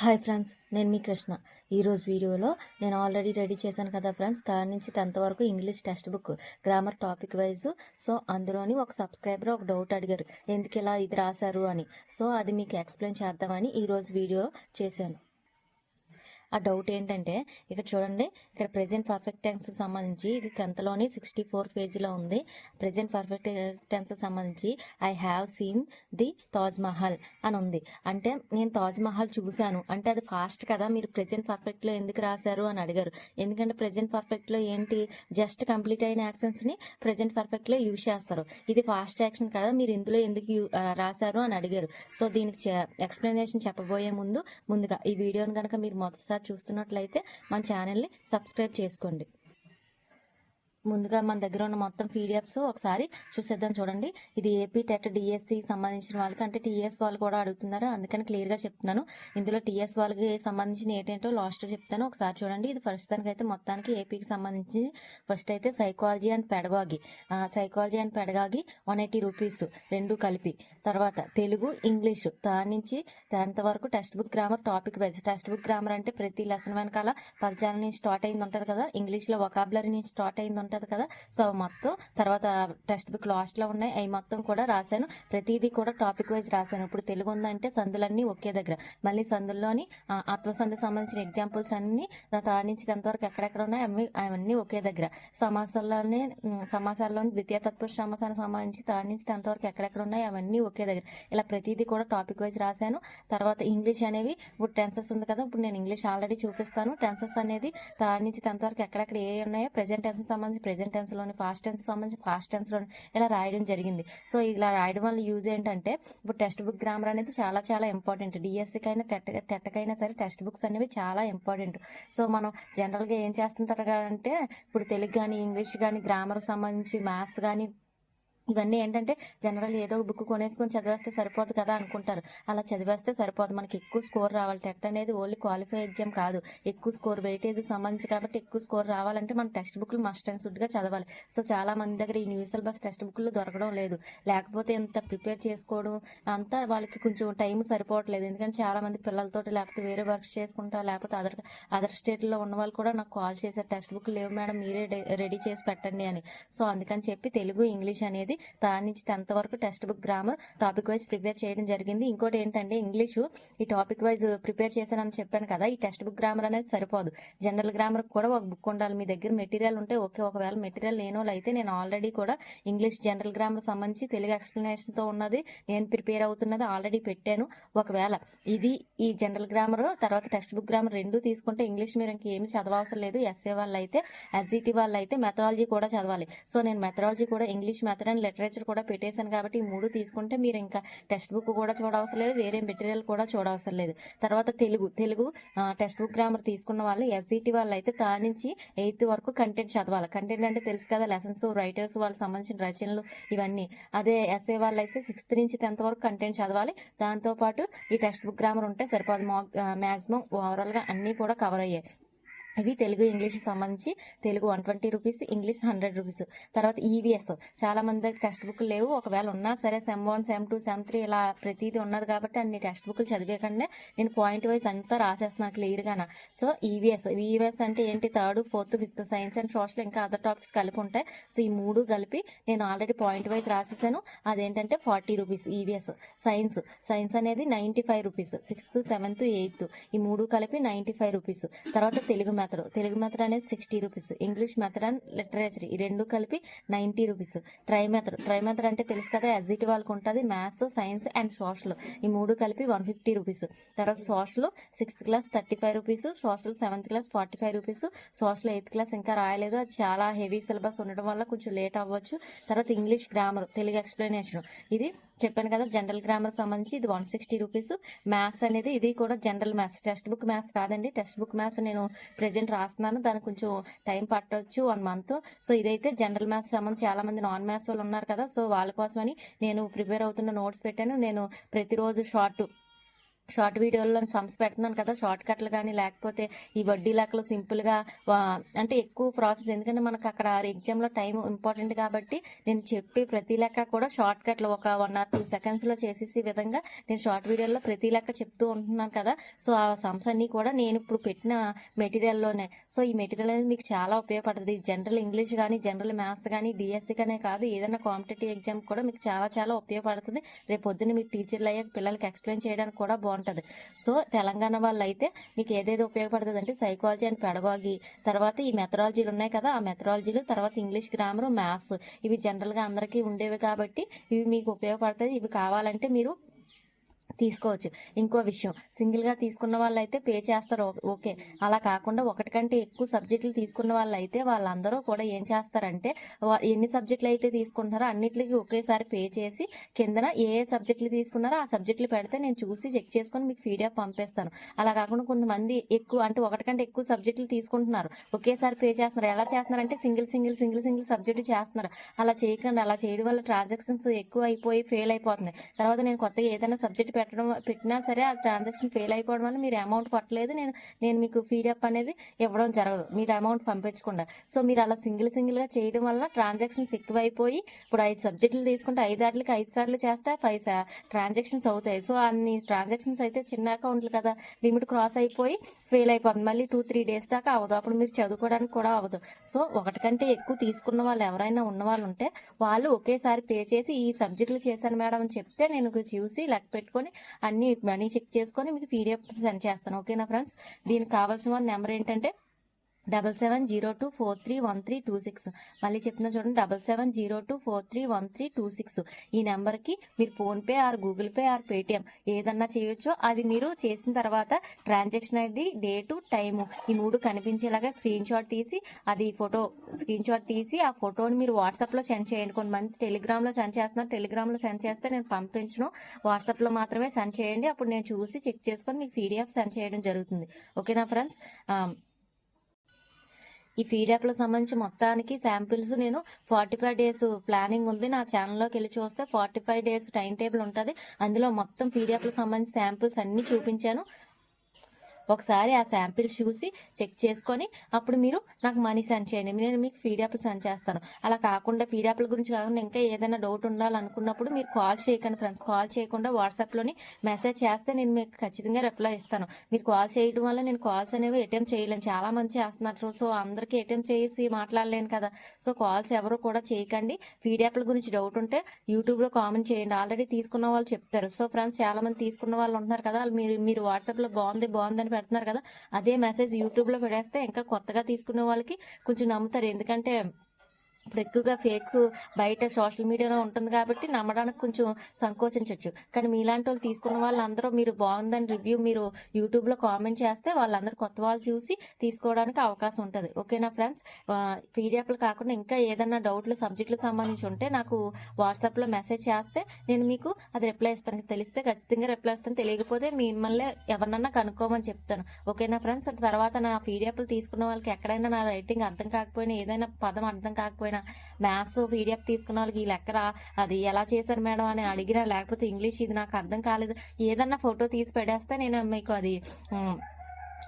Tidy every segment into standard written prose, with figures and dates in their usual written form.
Hi friends, నేను మీ కృష్ణ. ఈరోజు వీడియోలో నేను ఆల్రెడీ రెడీ చేశాను కదా ఫ్రెండ్స్, థర్డ్ నుంచి 10th వరకు English text book grammar topic wise. So అందులోని ఒక సబ్స్క్రైబర్ ఒక డౌట్ అడిగారు, ఎందుకు ఇలా ఇది రాశారు అని. సో అది మీకు ఎక్స్ప్లెయిన్ చేద్దామని ఈరోజు వీడియో చేశాను. ఆ డౌట్ ఏంటంటే ఇక్కడ చూడండి, ఇక్కడ ప్రెజెంట్ పర్ఫెక్ట్ టెన్స్ సంబంధించి ఇది 10th 64 పేజీలో ఉంది. ప్రెజెంట్ పర్ఫెక్ట్ టెన్స్ సంబంధించి I have scene the Taj Mahal అని ఉంది. అంటే నేను తాజ్ మహల్ చూశాను అంటే అది ఫాస్ట్ కదా, మీరు ప్రెజెంట్ పర్ఫెక్ట్లో ఎందుకు రాశారు అని అడిగారు. ఎందుకంటే ప్రెజెంట్ పర్ఫెక్ట్లో ఏంటి, జస్ట్ కంప్లీట్ అయిన యాక్షన్స్ని ప్రెజెంట్ పర్ఫెక్ట్లో యూజ్ చేస్తారు. ఇది ఫాస్ట్ యాక్షన్ కదా, మీరు ఇందులో ఎందుకు రాశారు అని అడిగారు. సో దీనికి ఎక్స్ప్లెనేషన్ చెప్పబోయే ముందుగా ఈ వీడియోని కనుక మీరు మొదటిసారి చూస్తున్నట్లయితే మన ఛానల్ని సబ్స్క్రైబ్ చేసుకోండి. ముందుగా మన దగ్గర ఉన్న మొత్తం పీడిఎఫ్స్ ఒకసారి చూసేద్దాం. చూడండి, ఇది ఏపీ టెట్ డిఎస్సి సంబంధించిన వాళ్ళకి, అంటే టీఎస్ వాళ్ళు కూడా అడుగుతున్నారు, అందుకని క్లియర్గా చెప్తున్నాను. ఇందులో టీఎస్ వాళ్ళకి సంబంధించిన ఏంటంటో లాస్ట్లో చెప్తాను, ఒకసారి చూడండి. ఇది ఫస్ట్ దానికైతే మొత్తానికి ఏపీకి సంబంధించి ఫస్ట్ అయితే సైకాలజీ అండ్ పెడగాగి 180 రూపీస్ రెండు కలిపి. తర్వాత తెలుగు ఇంగ్లీషు దాని నుంచి 10th వరకు text book grammar topic wise. Text book grammar అంటే ప్రతి లెసన్ వెనకాల పదజాలం నుంచి స్టార్ట్ అయింది ఉంటుంది కదా, ఇంగ్లీష్లో వొకాబులరీ నుంచి స్టార్ట్ అయింది ఉంటుంది కదా. సో మొత్తం తర్వాత టెక్స్ట్ బుక్ లాస్ట్లో ఉన్నాయి, అవి మొత్తం కూడా రాశాను. ప్రతిదీ కూడా టాపిక్ వైజ్ రాశాను. ఇప్పుడు తెలుగు ఉందంటే సందులన్నీ ఒకే దగ్గర, మళ్ళీ సందుల్లోని ఆత్మసంధికి సంబంధించిన ఎగ్జాంపుల్స్ అన్ని దాని నుంచి 10th వరకు ఎక్కడెక్కడ ఉన్నాయి అవన్నీ ఒకే దగ్గర. సమాసాల్లోని ద్వితీయ తత్పురుష సమాసానికి సంబంధించి దాని నుంచి 10th వరకు ఎక్కడెక్కడ ఉన్నాయి అవన్నీ ఒకే దగ్గర. ఇలా ప్రతిదీ కూడా టాపిక్ వైజ్ రాశాను. తర్వాత ఇంగ్లీష్ అనేవి ఇప్పుడు టెన్సెస్ ఉంది కదా, ఇప్పుడు నేను ఇంగ్లీష్ ఆల్రెడీ చూపిస్తాను. టెన్సెస్ అనేది దాని నుంచి 10th వరకు ఎక్కడెక్కడ ఏ ఉన్నాయో ప్రెజెంట్ టెన్స్ సంబంధించి ప్రెజెంట్ టెన్స్లోని, ఫాస్ట్ టెన్స్ సంబంధించి ఫాస్ట్ టెన్స్లోని ఇలా రాయడం జరిగింది. సో ఇలా రాయడం వల్ల యూజ్ ఏంటంటే ఇప్పుడు టెక్స్ట్ బుక్ గ్రామర్ అనేది చాలా చాలా ఇంపార్టెంట్. డిఎస్సికైనా టెట్కైనా సరే టెక్స్ట్ బుక్స్ అనేవి చాలా ఇంపార్టెంట్. సో మనం జనరల్గా ఏం చేస్తుంటారు అంటే ఇప్పుడు తెలుగు కానీ ఇంగ్లీష్ కానీ గ్రామర్ సంబంధించి మ్యాథ్స్ కానీ ఇవన్నీ ఏంటంటే జనరల్ ఏదో ఒక బుక్ కొనేసుకొని చదివేస్తే సరిపోదు కదా అనుకుంటారు. అలా చదివేస్తే సరిపోదు, మనకి ఎక్కువ స్కోర్ రావాలి. టెట్ అనేది ఓన్లీ క్వాలిఫై ఎగ్జామ్ కాదు, ఎక్కువ స్కోర్ వెయిటేజ్ సంబంధించి కాబట్టి ఎక్కువ స్కోర్ రావాలంటే మనం టెక్స్ట్ బుక్లు మస్ట్ అండ్ షుడ్గా చదవాలి. సో చాలా మంది దగ్గర ఈ న్యూ సిలబస్ టెక్స్ట్ బుక్లు దొరకడం లేదు, లేకపోతే ఎంత ప్రిపేర్ చేసుకోవడం అంతా వాళ్ళకి కొంచెం టైం సరిపోవట్లేదు. ఎందుకంటే చాలా మంది పిల్లలతో లేకపోతే వేరే వర్క్స్ చేసుకుంటా, లేకపోతే అదర్ స్టేట్లో ఉన్న వాళ్ళు కూడా నాకు కాల్ చేశారు, టెక్స్ట్ బుక్ లేవు మేడం మీరే రెడీ చేసి పెట్టండి అని. సో అందుకని చెప్పి తెలుగు ఇంగ్లీష్ అనేది దాని నుంచి 10th వరకు text book grammar topic wise prepare చేయడం జరిగింది. ఇంకోటి ఏంటంటే ఇంగ్లీషు ఈ టాపిక్ వైజ్ ప్రిపేర్ చేశానని చెప్పాను కదా, ఈ టెక్స్ట్ బుక్ గ్రామర్ అనేది సరిపోదు, జనరల్ గ్రామర్ కూడా ఒక బుక్ ఉండాలి. మీ దగ్గర మెటీరియల్ ఉంటే ఓకే, ఒకవేళ మెటీరియల్ లేనో అయితే నేను ఆల్రెడీ కూడా ఇంగ్లీష్ జనరల్ గ్రామర్ సంబంధించి తెలుగు ఎక్స్ప్లెనేషన్తో ఉన్నది నేను ప్రిపేర్ అవుతున్నది ఆల్రెడీ పెట్టాను. ఒకవేళ ఇది ఈ జనరల్ గ్రామర్ తర్వాత టెక్స్ట్ బుక్ గ్రామర్ రెండు తీసుకుంటే ఇంగ్లీష్ మీరు ఇంకేమి చదవవసరం లేదు. ఎస్ఏ వాళ్ళు అయితే ఎస్జిటి వాళ్ళు అయితే మెథడాలజీ కూడా చదవాలి. సో నేను మెథడాలజీ కూడా ఇంగ్లీష్ మెథడ్ అండ్ లిటరేచర్ కూడా పెట్టేశాను కాబట్టి ఈ మూడు తీసుకుంటే మీరు ఇంకా టెక్స్ట్ బుక్ కూడా చూడవసరం లేదు, వేరే మెటీరియల్ కూడా చూడవసరం లేదు. తర్వాత తెలుగు టెక్స్ట్ బుక్ గ్రామర్ తీసుకున్న వాళ్ళు ఎస్జిటి వాళ్ళు అయితే దాని నుంచి 8th వరకు కంటెంట్ చదవాలి. కంటెంట్ అంటే తెలుసు కదా, లెసన్స్ రైటర్స్ వాళ్ళకి సంబంధించిన రచనలు ఇవన్నీ. అదే ఎస్ఏ వాళ్ళు అయితే 6th నుంచి 10th వరకు కంటెంట్ చదవాలి. దాంతోపాటు ఈ టెక్స్ట్ బుక్ గ్రామర్ ఉంటే సరిపోదు, మ్యాక్సిమం ఓవరాల్గా అన్నీ కూడా కవర్ అయ్యాయి. ఇవి తెలుగు ఇంగ్లీష్ సంబంధించి తెలుగు 120 రూపీస్, ఇంగ్లీష్ 100 రూపీస్. తర్వాత ఈవీఎస్ చాలా మంది దగ్గర టెక్స్ట్ బుక్లు లేవు, ఒకవేళ ఉన్నా సరే సెమ్ 1 సెమ్ 2 సెమ్ 3 ఇలా ప్రతిదీ ఉన్నది కాబట్టి అన్ని టెక్స్ట్ బుక్లు చదివేకండి నేను పాయింట్ వైజ్ అంతా రాసేస్తున్నాను క్లియర్గానా. సో ఈవీఎస్ అంటే ఏంటి, 3rd 4th 5th science and social ఇంకా అదర్ టాపిక్స్ కలిపి ఉంటాయి. సో ఈ మూడు కలిపి నేను ఆల్రెడీ పాయింట్ వైజ్ రాసేసాను, అదేంటంటే 40 రూపీస్ ఈవీఎస్. సైన్స్ అనేది 95 రూపీస్, 6th 7th 8th ఈ మూడు కలిపి 95 రూపీస్. తర్వాత తెలుగు మెథడ్ అనేది 60 rupees, English method and literature ఈ రెండు కలిపి 90 రూపీస్. ట్రై మెథడ్ అంటే తెలుసు కదా, ఎస్జిటి వాళ్ళకి ఉంటుంది, మ్యాథ్స్ సైన్స్ అండ్ సోషల్ ఈ మూడు కలిపి 150 రూపీస్. తర్వాత social 6th class 35 rupees, social 7th class 45 rupees. Social 8th class ఇంకా రాయలేదు, అది చాలా హెవీ సిలబస్ ఉండడం వల్ల కొంచెం లేట్ అవ్వచ్చు. తర్వాత ఇంగ్లీష్ గ్రామర్ తెలుగు ఎక్స్ప్లెనేషన్ ఇది చెప్పాను కదా, జనరల్ గ్రామర్ సంబంధించి ఇది 160 రూపీస్. మ్యాథ్స్ అనేది ఇది కూడా general maths, text book maths కాదండి. టెక్స్ట్ బుక్ మ్యాథ్స్ నేను ప్రెజెంట్ రాస్తున్నాను, దానికి కొంచెం టైం పట్టవచ్చు 1 month. సో ఇదైతే జనరల్ మ్యాథ్స్ సంబంధించి చాలా మంది నాన్ మ్యాథ్స్ వాళ్ళు ఉన్నారు కదా, సో వాళ్ళ కోసమని నేను ప్రిపేర్ అవుతున్న నోట్స్ పెట్టాను. నేను ప్రతిరోజు షార్ట్ వీడియోల్లో సమ్స్ పెడుతున్నాను కదా, షార్ట్ కట్లు కానీ లేకపోతే ఈ వడ్డీ లెక్కలు సింపుల్గా అంటే ఎక్కువ ప్రాసెస్, ఎందుకంటే మనకు అక్కడ ఎగ్జామ్లో టైం ఇంపార్టెంట్ కాబట్టి నేను చెప్పి ప్రతి లెక్క కూడా షార్ట్ కట్లు ఒక 1 or 2 secondsలో చేసేసి విధంగా నేను షార్ట్ వీడియోలో ప్రతి లెక్క చెప్తూ ఉంటున్నాను కదా. సో ఆ సమ్స్ అన్నీ కూడా నేను ఇప్పుడు పెట్టిన మెటీరియల్లోనే. సో ఈ మెటీరియల్ అనేది మీకు చాలా ఉపయోగపడుతుంది. జనరల్ ఇంగ్లీష్ కానీ జనరల్ మ్యాథ్స్ కానీ డిఎస్సికనే కాదు, ఏదైనా కాంపిటేటివ్ ఎగ్జామ్ కూడా మీకు చాలా చాలా ఉపయోగపడుతుంది. రేపు పొద్దున్న మీకు టీచర్లు అయ్యాక పిల్లలకి ఎక్స్ప్లెయిన్ చేయడానికి కూడా బాగుంటుంది. సో తెలంగాణ వాళ్ళు అయితే మీకు ఏదైతే ఉపయోగపడుతుంది అంటే సైకాలజీ అండ్ పెడగాగి, తర్వాత ఈ మెథడాలజీలు ఉన్నాయి కదా, ఆ మెథడాలజీలు, తర్వాత ఇంగ్లీష్ గ్రామర్, మ్యాథ్స్, ఇవి జనరల్గా అందరికీ ఉండేవి కాబట్టి ఇవి మీకు ఉపయోగపడతాయి. ఇవి కావాలంటే మీరు తీసుకోవచ్చు. ఇంకో విషయం, సింగిల్గా తీసుకున్న వాళ్ళు అయితే పే చేస్తారు, ఓకే. అలా కాకుండా ఒకటి కంటే ఎక్కువ సబ్జెక్టులు తీసుకున్న వాళ్ళు అయితే వాళ్ళందరూ కూడా ఏం చేస్తారంటే ఎన్ని సబ్జెక్టులు అయితే తీసుకుంటున్నారో అన్నిటికీ ఒకేసారి పే చేసి కిందన ఏ ఏ సబ్జెక్టులు తీసుకున్నారో ఆ సబ్జెక్టులు పెడితే నేను చూసి చెక్ చేసుకొని మీకు పీడిఎఫ్ పంపిస్తాను. అలా కాకుండా కొంతమంది ఎక్కువ అంటే ఒకటి కంటే ఎక్కువ సబ్జెక్టులు తీసుకుంటున్నారు, ఒకేసారి పే చేస్తున్నారు. ఎలా చేస్తున్నారంటే సింగిల్ సబ్జెక్టు చేస్తున్నారు. అలా చేయకండి. అలా చేయడం వల్ల ట్రాన్సాక్షన్స్ ఎక్కువ అయిపోయి ఫెయిల్ అయిపోతున్నాయి. తర్వాత నేను కొత్తగా ఏదైనా సబ్జెక్ట్ పెట్టినా సరే ఆ ట్రాన్సాక్షన్ ఫెయిల్ అయిపోవడం వల్ల మీరు అమౌంట్ కొట్టలేదు, నేను మీకు పీడిఎఫ్ అనేది ఇవ్వడం జరగదు, మీరు అమౌంట్ పంపించకుండా. సో మీరు అలా సింగిల్గా చేయడం వల్ల ట్రాన్సాక్షన్స్ ఎక్కువైపోయి ఇప్పుడు 5 సబ్జెక్టులు తీసుకుంటే 5 వాటికి 5 సార్లు చేస్తే 5 ట్రాన్సాక్షన్స్ అవుతాయి. సో అన్ని ట్రాన్సాక్షన్స్ అయితే చిన్న అకౌంట్లు కదా, లిమిట్ క్రాస్ అయిపోయి ఫెయిల్ అయిపోతుంది. మళ్ళీ 2-3 days దాకా అవ్వదు, అప్పుడు మీరు చదువుకోవడానికి కూడా అవ్వదు. సో ఒకటి కంటే ఎక్కువ తీసుకున్న వాళ్ళు ఎవరైనా ఉన్న వాళ్ళు ఉంటే వాళ్ళు ఒకేసారి పే చేసి ఈ సబ్జెక్టులు చేశాను మేడం అని చెప్తే నేను చూసి లెక్క పెట్టుకొని అన్ని మనీ చెక్ చేసుకొని మీకు పీడిఎఫ్ సెండ్ చేస్తాను. ఓకేనా ఫ్రెండ్స్? దీనికి కావాల్సిన నెంబర్ ఏంటంటే 7702431326. మళ్ళీ చెప్తున్నా చూడండి, 7702431326. ఈ నెంబర్కి మీరు PhonePe are Google pay are Paytm ఏదన్నా చేయొచ్చు. అది మీరు చేసిన తర్వాత ట్రాన్సాక్షన్ ఐడి, డేటు, టైము ఈ 3 కనిపించేలాగా స్క్రీన్ షాట్ తీసి ఆ ఫోటోని మీరు వాట్సాప్లో సెండ్ చేయండి. కొంతమంది టెలిగ్రామ్లో సెండ్ చేస్తున్నారు, టెలిగ్రామ్లో సెండ్ చేస్తే నేను పంపించను, వాట్సాప్లో మాత్రమే సెండ్ చేయండి. అప్పుడు నేను చూసి చెక్ చేసుకొని మీకు పీడిఎఫ్ సెండ్ చేయడం జరుగుతుంది. ఓకేనా ఫ్రెండ్స్? ఈ పీడిఎఫ్లో సంబంధించి మొత్తానికి శాంపిల్స్ నేను 45 days ప్లానింగ్ ఉంది. నా ఛానల్లోకి వెళ్ళి చూస్తే 45 days టైం టేబుల్ ఉంటుంది. అందులో మొత్తం పీడిఎఫ్లో సంబంధించి శాంపిల్స్ అన్నీ చూపించాను. ఒకసారి ఆ శాంపిల్స్ చూసి చెక్ చేసుకొని అప్పుడు మీరు నాకు మనీ సెండ్ చేయండి, నేను మీకు పీడిఎఫ్లు సెండ్ చేస్తాను. అలా కాకుండా పీడిఎఫ్ల గురించి కాకుండా ఇంకా ఏదైనా డౌట్ ఉండాలనుకున్నప్పుడు మీరు కాల్ చేయకండి ఫ్రెండ్స్. కాల్ చేయకుండా వాట్సాప్లోని మెసేజ్ చేస్తే నేను మీకు ఖచ్చితంగా రిప్లై ఇస్తాను. మీరు కాల్ చేయడం వల్ల నేను కాల్స్ అనేవి అటెంప్ట్ చేయలేను, చాలా మంది చేస్తున్నారు. సో అందరికీ అటెంప్ట్ చేసి మాట్లాడలేను కదా. సో కాల్స్ ఎవరు కూడా చేయకండి. పీడిఎఫ్ల గురించి డౌట్ ఉంటే యూట్యూబ్లో కామెంట్ చేయండి, ఆల్రెడీ తీసుకున్న వాళ్ళు చెప్తారు. సో ఫ్రెండ్స్, చాలా మంది తీసుకున్న వాళ్ళు ఉంటున్నారు కదా, మీరు వాట్సాప్లో బాగుందని పెడుతున్నారు కదా, అదే మెసేజ్ యూట్యూబ్లో పెడేస్తే ఇంకా కొత్తగా తీసుకునే వాళ్ళకి కొంచెం నమ్ముతారు. ఎందుకంటే ఇప్పుడు ఎక్కువగా ఫేక్ బయట సోషల్ మీడియాలో ఉంటుంది కాబట్టి నమ్మడానికి కొంచెం సంకోచించవచ్చు. కానీ మీలాంటి వాళ్ళు తీసుకున్న వాళ్ళందరూ మీరు బాగుందని రివ్యూ మీరు యూట్యూబ్లో కామెంట్ చేస్తే వాళ్ళందరూ కొత్త వాళ్ళు చూసి తీసుకోవడానికి అవకాశం ఉంటుంది. ఓకేనా ఫ్రెండ్స్? పీడిఎఫ్లు కాకుండా ఇంకా ఏదైనా డౌట్లు సబ్జెక్టులకు సంబంధించి ఉంటే నాకు వాట్సాప్లో మెసేజ్ చేస్తే నేను మీకు అది రిప్లై ఇస్తాను. తెలిస్తే ఖచ్చితంగా రిప్లై ఇస్తాను, తెలియకపోతే మిమ్మల్ని ఎవరినన్నా కనుక్కోమని చెప్తాను. ఓకేనా ఫ్రెండ్స్? తర్వాత నా పీడిఎఫ్లు తీసుకున్న వాళ్ళకి ఎక్కడైనా నా రైటింగ్ అర్థం కాకపోయినా, ఏదైనా పదం అర్థం కాకపోయినా, మ్యాథ్స్ పీడిఎఫ్ తీసుకున్న వాళ్ళకి ఈ లెక్కర అది ఎలా చేశారు మేడం అని అడిగినా, లేకపోతే ఇంగ్లీష్ ఇది నాకు అర్థం కాలేదు, ఏదన్నా ఫోటో తీసి పెడేస్తే నేను మీకు అది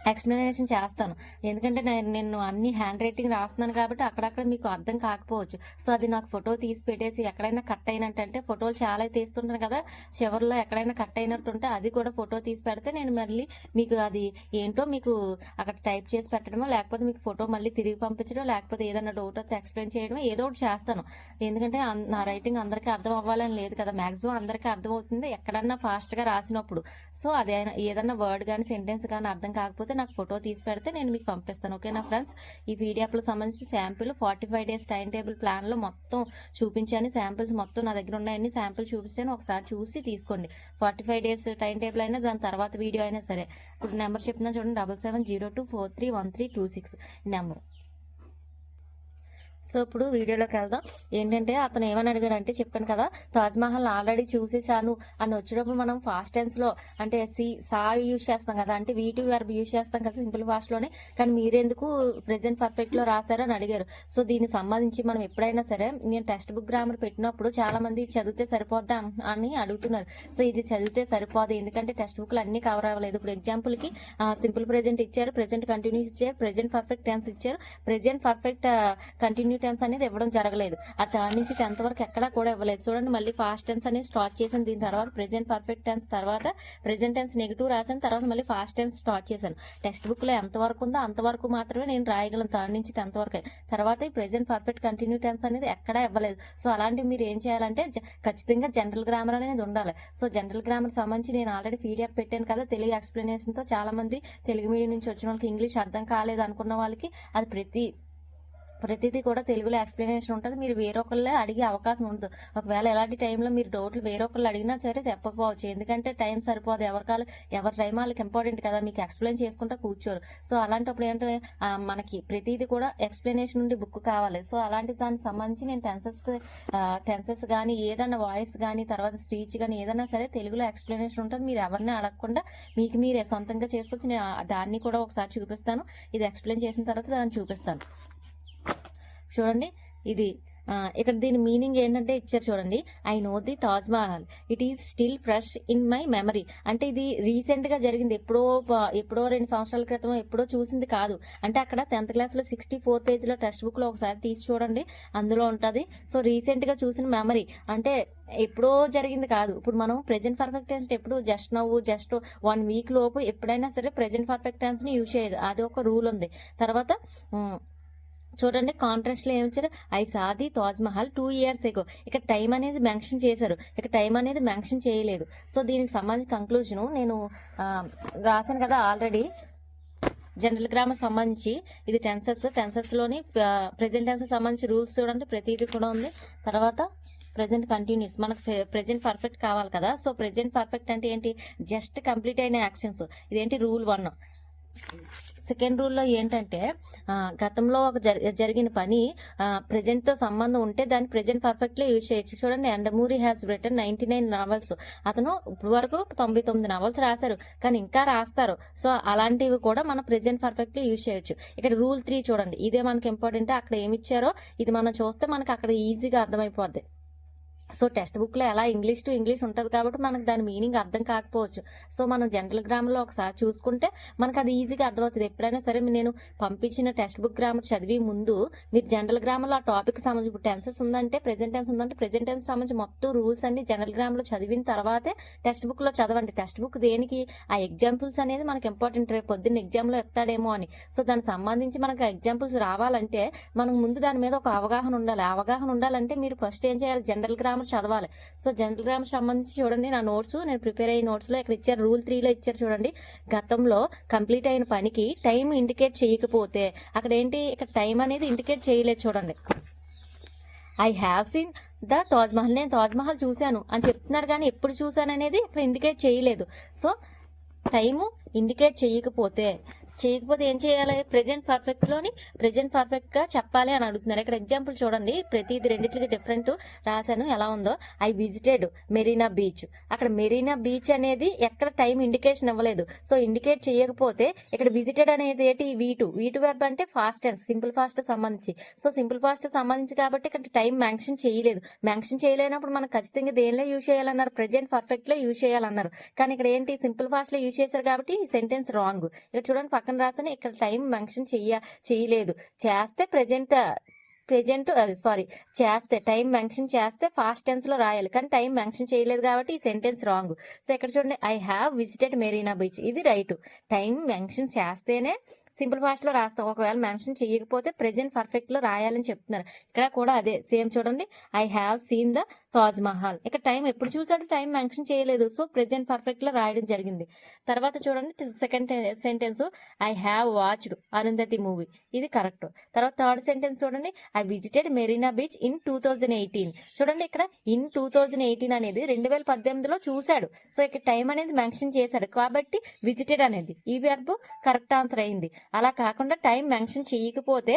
ఎక్స్ప్లెనేషన్ చేస్తాను. ఎందుకంటే నేను అన్ని హ్యాండ్ రైటింగ్ రాస్తున్నాను కాబట్టి అక్కడక్కడ మీకు అర్థం కాకపోవచ్చు. సో అది నాకు ఫోటో తీసి పెట్టేసి ఎక్కడైనా కట్ అయినట్టు, ఫోటోలు చాలా తీస్తుంటాను కదా, చివరిలో ఎక్కడైనా కట్ అయినట్టుంటే అది కూడా ఫోటో తీసి పెడితే నేను మళ్ళీ మీకు అది ఏంటో మీకు అక్కడ టైప్ చేసి పెట్టడమో, లేకపోతే మీకు ఫోటో మళ్ళీ తిరిగి పంపించడం, లేకపోతే ఏదైనా డౌట్ వస్తే ఎక్స్ప్లెయిన్ చేయడం, ఏదో ఒకటి చేస్తాను. ఎందుకంటే నా రైటింగ్ అందరికీ అర్థం అవ్వాలని లేదు కదా, మ్యాక్సిమం అందరికీ అర్థం అవుతుంది ఎక్కడన్నా ఫాస్ట్గా రాసినప్పుడు. సో అదే ఏదన్నా వర్డ్ కానీ సెంటెన్స్ కానీ అర్థం కాకపోతే నాకు ఫోటో తీసి పెడితే నేను మీకు పంపిస్తాను. ఓకేనా ఫ్రెండ్స్? ఈ పీడిఎఫ్లో సంబంధించి శాంపిల్ 45 days టైం టేబుల్ ప్లాన్లో మొత్తం చూపించాను. శాంపిల్స్ మొత్తం నా దగ్గర ఉన్నాయని శాంపిల్ చూపిస్తాను, ఒకసారి చూసి తీసుకోండి. 45 days టైం టేబుల్ అయినా దాని తర్వాత వీడియో అయినా సరే. ఇప్పుడు నెంబర్ చెప్తున్నా చూడండి, 7702431326 నెంబర్. సో ఇప్పుడు వీడియోలోకి వెళ్దాం. ఏంటంటే అతను ఏమని అడిగాడంటే, చెప్పాను కదా తాజ్మహల్ ఆల్రెడీ చూసేసాను అని వచ్చినప్పుడు మనం ఫాస్ట్ టెన్స్ లో అంటే సా యూజ్ చేస్తాం కదా, అంటే వీటి వర్బ్ యూజ్ చేస్తాం కదా సింపుల్ ఫాస్ట్ లోనే. కానీ మీరెందుకు ప్రెసెంట్ పర్ఫెక్ట్ లో రాశారని అడిగారు. సో దీనికి సంబంధించి మనం ఎప్పుడైనా సరే, నేను టెక్స్ట్ బుక్ గ్రామర్ పెట్టినప్పుడు చాలా మంది చదివితే సరిపోద్దా అని అడుగుతున్నారు. సో ఇది చదివితే సరిపోదు, ఎందుకంటే టెక్స్ట్ బుక్లు అన్ని కవర్ అవ్వలేదు. ఇప్పుడు ఎగ్జాంపుల్ కి సింపుల్ ప్రెజెంట్ ఇచ్చారు, ప్రెజెంట్ కంటిన్యూస్ ఇచ్చారు, ప్రెజెంట్ పర్ఫెక్ట్ టెన్స్ ఇచ్చారు, ప్రెజెంట్ పర్ఫెక్ట్ కంటిన్యూ టెన్స్ అనేది ఇవ్వడం జరగలేదు. ఆ థర్డ్ నుంచి 10th వరకు ఎక్కడా కూడా ఇవ్వలేదు. చూడండి, మళ్ళీ ఫాస్ట్ టెన్స్ అనేది స్టార్ట్ చేశాను, దీని తర్వాత ప్రెజెంట్ పర్ఫెక్ట్ టెన్స్, తర్వాత ప్రెజెంట్ టెన్స్ నెగిటివ్ రాశాను, తర్వాత మళ్ళీ ఫాస్ట్ టెన్స్ స్టార్ట్ చేశాను. టెక్స్ట్ బుక్ లో ఎంత వరకు ఉందో అంతవరకు మాత్రమే నేను రాయగలను, 3rd నుంచి 10th వరకే. తర్వాత ఈ ప్రెజెంట్ పర్ఫెక్ట్ కంటిన్యూ టెన్స్ అనేది ఎక్కడా ఇవ్వలేదు. సో అలాంటివి మీరు ఏం చేయాలంటే ఖచ్చితంగా జనరల్ గ్రామర్ అనేది ఉండాలి. సో జనరల్ గ్రామర్ సంబంధించి నేను ఆల్రెడీ పీడిఎఫ్ పెట్టాను కదా తెలుగు ఎక్స్ప్లెనేషన్ తో. చాలా మంది తెలుగు మీడియం నుంచి వచ్చిన వాళ్ళకి ఇంగ్లీష్ అర్థం కాలేదు అనుకున్న వాళ్ళకి అది ప్రతిదీ కూడా తెలుగులో ఎక్స్ప్లెనేషన్ ఉంటుంది. మీరు వేరొకళ్ళే అడిగే అవకాశం ఉంటుంది. ఒకవేళ ఎలాంటి టైంలో మీరు డౌట్లు వేరొకళ్ళు అడిగినా సరే చెప్పకపోవచ్చు, ఎందుకంటే టైం సరిపోదు. ఎవరి టైం వాళ్ళకి ఇంపార్టెంట్ కదా, మీకు ఎక్స్ప్లెయిన్ చేసుకుంటా కూర్చోరు. సో అలాంటప్పుడు ఏంటంటే మనకి ప్రతిదీ కూడా ఎక్స్ప్లెనేషన్ నుండి బుక్ కావాలి. సో అలాంటి దానికి సంబంధించి నేను టెన్సెస్ కానీ ఏదైనా వాయిస్ కానీ తర్వాత స్పీచ్ కానీ ఏదైనా సరే తెలుగులో ఎక్స్ప్లెనేషన్ ఉంటుంది. మీరు ఎవరిని అడగకుండా మీకు మీరే సొంతంగా చేసుకొచ్చి నేను దాన్ని కూడా ఒకసారి చూపిస్తాను. ఇది ఎక్స్ప్లెయిన్ చేసిన తర్వాత దాన్ని చూపిస్తాను. చూడండి, ఇది ఇక్కడ దీని మీనింగ్ ఏంటంటే ఇచ్చారు చూడండి. I know the Taj Mahal, it is still fresh in my memory. అంటే ఇది రీసెంట్ గా జరిగింది, ఎప్పుడో 2 సంవత్సరాల క్రితం ఎప్పుడో చూసింది కాదు. అంటే అక్కడ 10th క్లాస్ లో 64 పేజీలో టెక్స్ట్ బుక్ లో ఒకసారి తీసి చూడండి, అందులో ఉంటది. సో రీసెంట్ గా చూసిన మెమరీ అంటే ఎప్పుడో జరిగింది కాదు. ఇప్పుడు మనం ప్రెజెంట్ పర్ఫెక్ట్ టెన్స్ ఎప్పుడు జస్ట్ 1 వీక్ లోపు ఎప్పుడైనా సరే ప్రెజెంట్ పర్ఫెక్ట్ టెన్స్ ని యూజ్ చేయదు, అది ఒక రూల్ ఉంది. తర్వాత చూడండి, కాంట్రాస్ట్ లో ఏమిచ్చారు, I saw the Taj Mahal 2 years ago. ఇక్కడ టైం అనేది మెన్షన్ చేశారు, ఇక్కడ టైం అనేది మెన్షన్ చేయలేదు. సో దీనికి సంబంధించిన కంక్లూజన్ నేను రాశాను కదా ఆల్రెడీ. జనరల్ గ్రామర్ సంబంధించి ఇది టెన్సెస్ లోని ప్రెజెంట్ టెన్స్ సంబంధించి రూల్స్ చూడండి, ప్రతిదీ కూడా ఉంది. తర్వాత ప్రెజెంట్ కంటిన్యూస్, మనకు ప్రెజెంట్ పర్ఫెక్ట్ కావాలి కదా. సో ప్రెజెంట్ పర్ఫెక్ట్ అంటే ఏంటి, జస్ట్ కంప్లీట్ అయిన యాక్షన్స్. ఇదేంటి రూల్ 1. సెకండ్ రూల్లో ఏంటంటే గతంలో ఒక జరిగిన పని ప్రెజెంట్ తో సంబంధం ఉంటే దాన్ని ప్రెజెంట్ పర్ఫెక్ట్ లో యూజ్ చేయొచ్చు. చూడండి, యండమూరి హ్యాస్ రిటన్ 99 novels. అతను ఇప్పుడు వరకు 99 novels రాశారు, కానీ ఇంకా రాస్తారు. సో అలాంటివి కూడా మనం ప్రెజెంట్ పర్ఫెక్ట్ లో యూజ్ చేయొచ్చు. ఇక్కడ రూల్ 3 చూడండి, ఇదే మనకి ఇంపార్టెంట్. అక్కడ ఏమి ఇచ్చారో ఇది మనం చూస్తే మనకి అక్కడ ఈజీగా అర్థమైపోద్ది. సో టెక్స్ట్ బుక్ లో ఎలా ఇంగ్లీష్ టు ఇంగ్లీష్ ఉంటుంది కాబట్టి మనకు దాని మీనింగ్ అర్థం కాకపోవచ్చు. సో మనం జనరల్ గ్రామర్ లో ఒకసారి చూసుకుంటే మనకు అది ఈజీగా అర్థమవుతుంది. ఎప్పుడైనా సరే నేను పంపించిన టెక్స్ట్ బుక్ గ్రామర్ చదివి ముందు మీరు జనరల్ గ్రామర్ లో ఆ టాపిక్ సంబంధించి, ఇప్పుడు టెన్సెస్ ఉందంటే ప్రెజెంట్ టెన్స్ ఉందంటే ప్రెజెంట్ టెన్స్ సంబంధించి మొత్తం రూల్స్ అన్ని జనరల్ గ్రామర్ లో చదివిన తర్వాతే టెక్స్ట్ బుక్ లో చదవండి. టెక్స్ట్ బుక్ దేనికి, ఆ ఎగ్జాంపుల్స్ అనేది మనకి ఇంపార్టెంట్, రేపు పొద్దున్న ఎగ్జామ్ లో ఎత్తాడేమో అని. సో దానికి సంబంధించి మనకు ఎగ్జాంపుల్స్ రావాలంటే మనకు ముందు దాని మీద ఒక అవగాహన ఉండాలి. అవగాహన ఉండాలంటే మీరు ఫస్ట్ ఏం చేయాలి, జనరల్ గ్రామర్ చదవాలి. సో జనరల్ గ్రామర్ సంబంధించి చూడండి, నా నోట్స్ నేను ప్రిపేర్ అయిన నోట్స్ లో ఇక్కడ ఇచ్చారు, రూల్ 3లో ఇచ్చారు చూడండి. గతంలో కంప్లీట్ అయిన పనికి టైం ఇండికేట్ చేయకపోతే అక్కడ ఏంటి, ఇక్కడ టైం అనేది ఇండికేట్ చేయలేదు. చూడండి, I have seen the Taj Mahal, నేను తాజ్ మహల్ చూశాను అని చెప్తున్నారు, కానీ ఎప్పుడు చూశాను అనేది ఇక్కడ ఇండికేట్ చేయలేదు. సో టైము ఇండికేట్ చేయకపోతే ఏం చేయాలి, ప్రెజెంట్ పర్ఫెక్ట్ లోని ప్రెజెంట్ పర్ఫెక్ట్ గా చెప్పాలి అని అడుగుతున్నారు. ఇక్కడ ఎగ్జాంపుల్ చూడండి, ప్రతిది రెండిట్లకి డిఫరెంట్ రాశాను, ఎలా ఉందో. ఐ విజిటెడ్ మెరీనా బీచ్, అక్కడ మెరీనా బీచ్ అనేది ఎక్కడ టైం ఇండికేషన్ ఇవ్వలేదు. సో ఇండికేట్ చేయకపోతే ఇక్కడ విజిటెడ్ అనేది ఏంటి, V2 వెర్బ్ అంటే ఫాస్ట్ టెన్స్, సింపుల్ ఫాస్ట్ సంబంధించి. సో సింపుల్ ఫాస్ట్ సంబంధించి కాబట్టి ఇక్కడ టైం మెన్షన్ చేయలేదు. మెన్షన్ చేయలేనప్పుడు మనం ఖచ్చితంగా దేనిలో యూజ్ చేయాలన్నారు, ప్రెజెంట్ పర్ఫెక్ట్ లో యూజ్ చేయాలన్నారు. కానీ ఇక్కడ ఏంటి, సింపుల్ ఫాస్ట్ లో యూజ్ చేశారు కాబట్టి ఈ సెంటెన్స్ రాంగ్. ఇక్కడ చూడండి, పక్కన రాసిన ఇక్కడ టైం మెన్షన్ చేయలేదు. చేస్తే చేస్తే టైం మెన్షన్ చేస్తే ఫాస్ట్ టెన్స్ లో రాయాలి, కానీ టైం మెన్షన్ చేయలేదు కాబట్టి ఈ సెంటెన్స్ రాంగ్. సో ఇక్కడ చూడండి, I have visited Marina beach, ఇది రైట్. టైం మెన్షన్ చేస్తేనే సింపుల్ ఫాస్ట్ లో రాస్తాం, ఒకవేళ మెన్షన్ చేయకపోతే ప్రెజెంట్ పర్ఫెక్ట్ లో రాయాలని చెప్తున్నారు. ఇక్కడ కూడా అదే సేమ్ చూడండి, I have seen the Taj Mahal, ఇక్కడ టైం ఎప్పుడు చూసాడు, టైం మెన్షన్ చేయలేదు. సో ప్రెజెంట్ పర్ఫెక్ట్ లో రాయడం జరిగింది. తర్వాత చూడండి, second sentence, I have watched Arundhati movie, ఇది కరెక్ట్. తర్వాత థర్డ్ సెంటెన్స్ చూడండి, I visited Marina beach in 2018. చూడండి, ఇక్కడ ఇన్ 2018 అనేది 2018లో చూశాడు. సో ఇక్కడ టైం అనేది మెన్షన్ చేశాడు కాబట్టి విజిటెడ్ అనేది ఈ వెర్బ్ కరెక్ట్ ఆన్సర్ అయింది. అలా కాకుండా టైం మెన్షన్ చేయకపోతే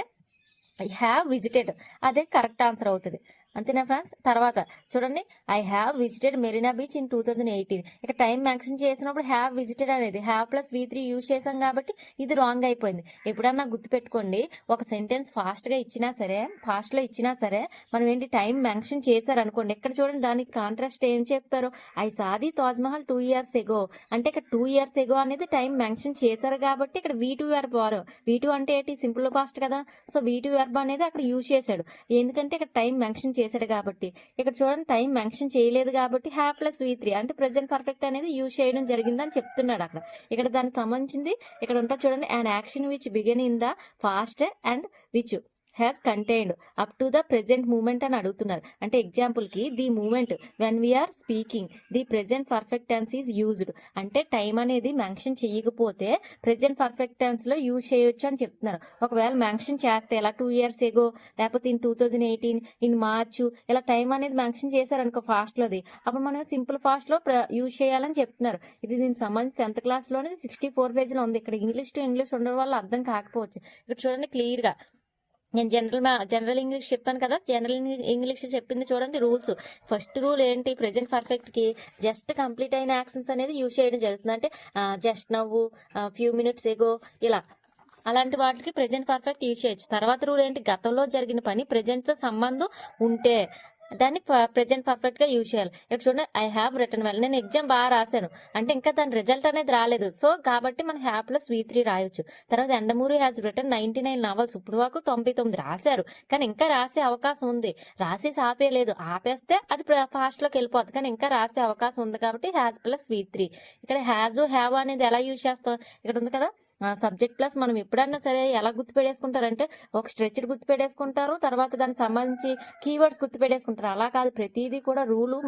ఐ హ్యావ్ విజిటెడ్ అదే కరెక్ట్ ఆన్సర్ అవుతుంది. అంతేనా ఫ్రెండ్స్? తర్వాత చూడండి, I have visited Marina beach in 2018. ఇక టైం మెన్షన్ చేసినప్పుడు హ్యావ్ విజిటెడ్ అనేది హ్యావ్ ప్లస్ V3 యూజ్ చేసాం కాబట్టి ఇది రాంగ్ అయిపోయింది. ఎప్పుడన్నా గుర్తుపెట్టుకోండి, ఒక సెంటెన్స్ ఫాస్ట్గా ఇచ్చినా సరే, ఫాస్ట్లో ఇచ్చినా సరే, మనం ఏంటి టైం మెన్షన్ చేశారనుకోండి, ఇక్కడ చూడండి దానికి కాంట్రాస్ట్ ఏం చెప్తారు, ఐ సాది తాజ్మహల్ 2 years ఎగో అంటే ఇక్కడ 2 years ఎగో అనేది టైం మెన్షన్ చేశారు కాబట్టి ఇక్కడ V2 వెర్బ్ వారు. V2 అంటే ఏంటి, సింపుల్ పాస్ట్ కదా. సో V2 వెర్బ్ అనేది అక్కడ యూజ్ చేశాడు, ఎందుకంటే ఇక్కడ టైం మెన్షన్ చేశాడు కాబట్టి. ఇక్కడ చూడండి టైం మెన్షన్ చేయలేదు కాబట్టి హ్యావ్ ప్లస్ V3 అంటే ప్రెజెంట్ పర్ఫెక్ట్ అనేది యూజ్ చేయడం జరిగిందని చెప్తున్నాడు అక్కడ. ఇక్కడ దానికి సంబంధించింది ఇక్కడ ఉంటుంది చూడండి, and action which begin in the past and which has contained up to the present moment అని అడుగుతున్నారు. అంటే ఎగ్జాంపుల్కి the moment when we are speaking the present perfect tense is used అంటే టైం అనేది మెన్షన్ చేయకపోతే ప్రెజెంట్ పర్ఫెక్ట్ టెన్స్లో use చేయొచ్చు అని చెప్తున్నారు. ఒకవేళ మెన్షన్ చేస్తే ఇలా 2 years ఎగో లేకపోతే ఇన్ 2018 ఇన్ మార్చ్ ఇలా టైం అనేది మెన్షన్ చేశారనుకో ఫాస్ట్లోది, అప్పుడు మనం సింపుల్ ఫాస్ట్లో యూజ్ చేయాలని చెప్తున్నారు. ఇది దీనికి సంబంధించి 10th క్లాస్లోనే 64 పేజీలో ఉంది. ఇక్కడ ఇంగ్లీష్ టు ఇంగ్లీష్ ఉండడం వల్ల అర్థం కాకపోవచ్చు. ఇక్కడ చూడండి క్లియర్గా నేను జనరల్ ఇంగ్లీష్ చెప్పాను కదా, జనరల్ ఇంగ్లీష్ చెప్పింది చూడండి రూల్స్. ఫస్ట్ రూల్ ఏంటి, ప్రెజెంట్ పర్ఫెక్ట్కి జస్ట్ కంప్లీట్ అయిన యాక్షన్స్ అనేది యూజ్ చేయడం జరుగుతుంది. అంటే జస్ట్ నవ్వు, ఫ్యూ మినిట్స్ ఎగో ఇలా అలాంటి వాటికి ప్రెజెంట్ పర్ఫెక్ట్ యూజ్ చేయొచ్చు. తర్వాత రూల్ ఏంటి, గతంలో జరిగిన పని ప్రెజెంట్తో సంబంధం ఉంటే దాన్ని ప్రెజెంట్ పర్ఫెక్ట్గా యూజ్ చేయాలి. ఇక్కడ చూడండి, ఐ హ్యావ్ రిటర్న్ వెల్ నేను ఎగ్జామ్ బాగా రాశాను అంటే ఇంకా దాని రిజల్ట్ అనేది రాలేదు, సో కాబట్టి మనం హ్యావ్ ప్లస్ V3 రాయొచ్చు. తర్వాత ఎండమూరి హ్యాస్ రిటర్న్ 99 నావల్స్ ఇప్పుడు వరకు 99 రాశారు, కానీ ఇంకా రాసే అవకాశం ఉంది. రాసేసి ఆపేయలేదు, ఆపేస్తే అది ఫాస్ట్లోకి వెళ్ళిపోద్ది, కానీ ఇంకా రాసే అవకాశం ఉంది కాబట్టి హ్యాస్ ప్లస్ V3. ఇక్కడ హ్యాజ్ హ్యావ్ అనేది ఎలా యూజ్ చేస్తాం, ఇక్కడ ఉంది కదా సబ్జెక్ట్ ప్లస్. మనం ఎప్పుడన్నా సరే ఎలా గుర్తుపెట్టేసుకుంటారంటే ఒక స్ట్రెచర్ గుర్తుపెట్టేసుకుంటారు, తర్వాత దానికి సంబంధించి కీవర్డ్స్ గుర్తుపెట్టేసుకుంటారు. అలా కాదు, ప్రతిదీ కూడా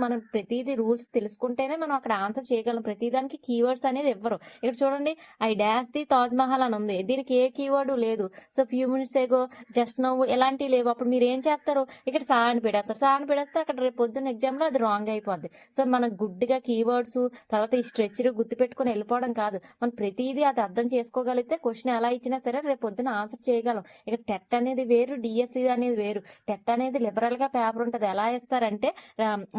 మనం ప్రతిదీ రూల్స్ తెలుసుకుంటేనే మనం అక్కడ ఆన్సర్ చేయగలం. ప్రతిదానికి కీవర్డ్స్ అనేది ఇవ్వరు. ఇక్కడ చూడండి, I dash the Taj Mahal అని ఉంది, దీనికి ఏ కీవర్డ్ లేదు. సో ఫ్యూ మినిట్స్ ఎగో, జస్ట్ నవ్వు ఇలాంటివి లేవు. అప్పుడు మీరు ఏం చేస్తారు, ఇక్కడ సా అని పెడేస్తే అక్కడ రేపు పొద్దున్న ఎగ్జామ్లో అది రాంగ్ అయిపోద్ది. సో మనం గుడ్డిగా కీవర్డ్స్ తర్వాత ఈ స్ట్రెచర్ గుర్తుపెట్టుకుని వెళ్ళిపోవడం కాదు, మనం ప్రతిదీ అది అర్థం చేసుకోగలిగితే క్వశ్చన్ ఎలా ఇచ్చినా సరే రేపు పొద్దున ఆన్సర్ చేయగలం. ఇక టెట్ అనేది వేరు, డిఎస్సి అనేది వేరు. టెట్ అనేది లిబరల్ గా పేపర్ ఉంటుంది. ఎలా ఇస్తారంటే